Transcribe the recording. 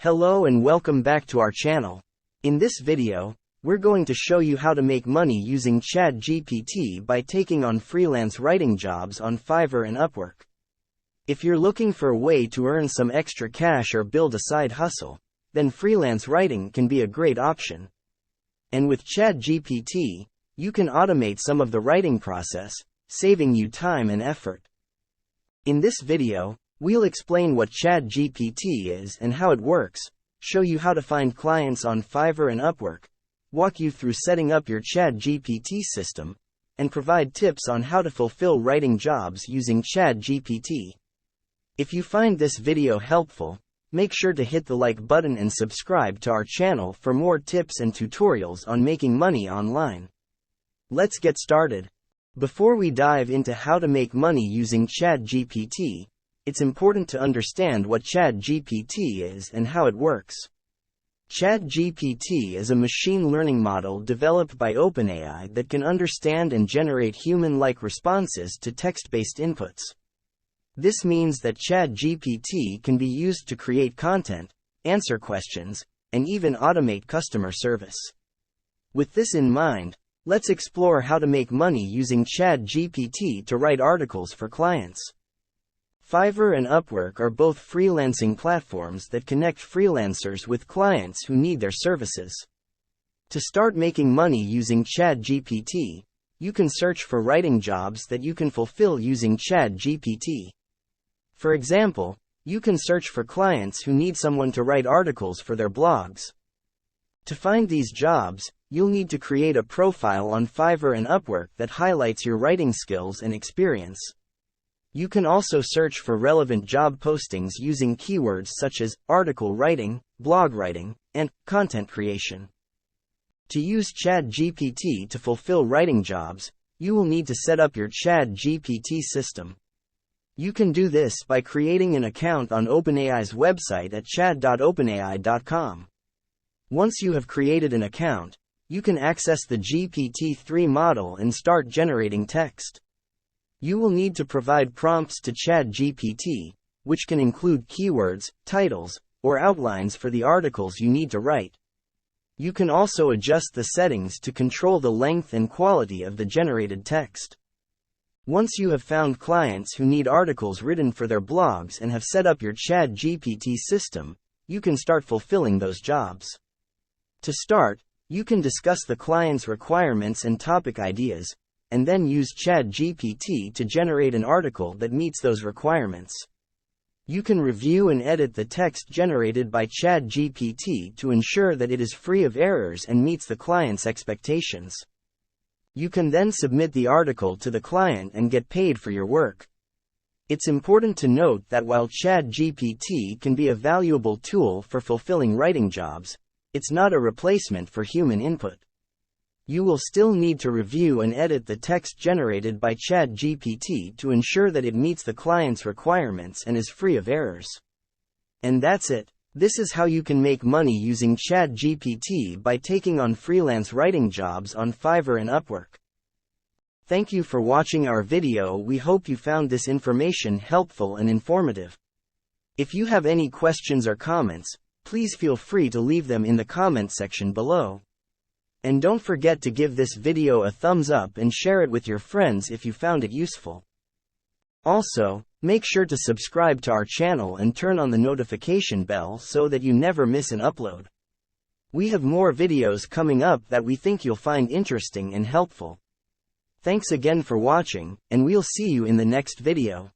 Hello and welcome back to our channel. In this video, we're going to show you how to make money using ChatGPT by taking on freelance writing jobs on Fiverr and Upwork. If you're looking for a way to earn some extra cash or build a side hustle, then freelance writing can be a great option. And with ChatGPT, you can automate some of the writing process, saving you time and effort. In this video, we'll explain what ChatGPT is and how it works, show you how to find clients on Fiverr and Upwork, walk you through setting up your ChatGPT system, and provide tips on how to fulfill writing jobs using ChatGPT. If you find this video helpful, make sure to hit the like button and subscribe to our channel for more tips and tutorials on making money online. Let's get started. Before we dive into how to make money using ChatGPT, it's important to understand what ChatGPT is and how it works. ChatGPT is a machine learning model developed by OpenAI that can understand and generate human-like responses to text-based inputs. This means that ChatGPT can be used to create content, answer questions, and even automate customer service. With this in mind, let's explore how to make money using ChatGPT to write articles for clients. Fiverr and Upwork are both freelancing platforms that connect freelancers with clients who need their services. To start making money using ChatGPT, you can search for writing jobs that you can fulfill using ChatGPT. For example, you can search for clients who need someone to write articles for their blogs. To find these jobs, you'll need to create a profile on Fiverr and Upwork that highlights your writing skills and experience. You can also search for relevant job postings using keywords such as article writing, blog writing, and content creation. To use ChatGPT to fulfill writing jobs, you will need to set up your ChatGPT system. You can do this by creating an account on OpenAI's website at chat.openai.com. Once you have created an account, you can access the GPT-3 model and start generating text. You will need to provide prompts to ChatGPT, which can include keywords, titles, or outlines for the articles you need to write. You can also adjust the settings to control the length and quality of the generated text. Once you have found clients who need articles written for their blogs and have set up your ChatGPT system, you can start fulfilling those jobs. To start, you can discuss the client's requirements and topic ideas, and then use ChatGPT to generate an article that meets those requirements. You can review and edit the text generated by ChatGPT to ensure that it is free of errors and meets the client's expectations. You can then submit the article to the client and get paid for your work. It's important to note that while ChatGPT can be a valuable tool for fulfilling writing jobs, it's not a replacement for human input. You will still need to review and edit the text generated by ChatGPT to ensure that it meets the client's requirements and is free of errors. And that's it. This is how you can make money using ChatGPT by taking on freelance writing jobs on Fiverr and Upwork. Thank you for watching our video. We hope you found this information helpful and informative. If you have any questions or comments, please feel free to leave them in the comment section below. And don't forget to give this video a thumbs up and share it with your friends if you found it useful. Also, make sure to subscribe to our channel and turn on the notification bell so that you never miss an upload. We have more videos coming up that we think you'll find interesting and helpful. Thanks again for watching, and we'll see you in the next video.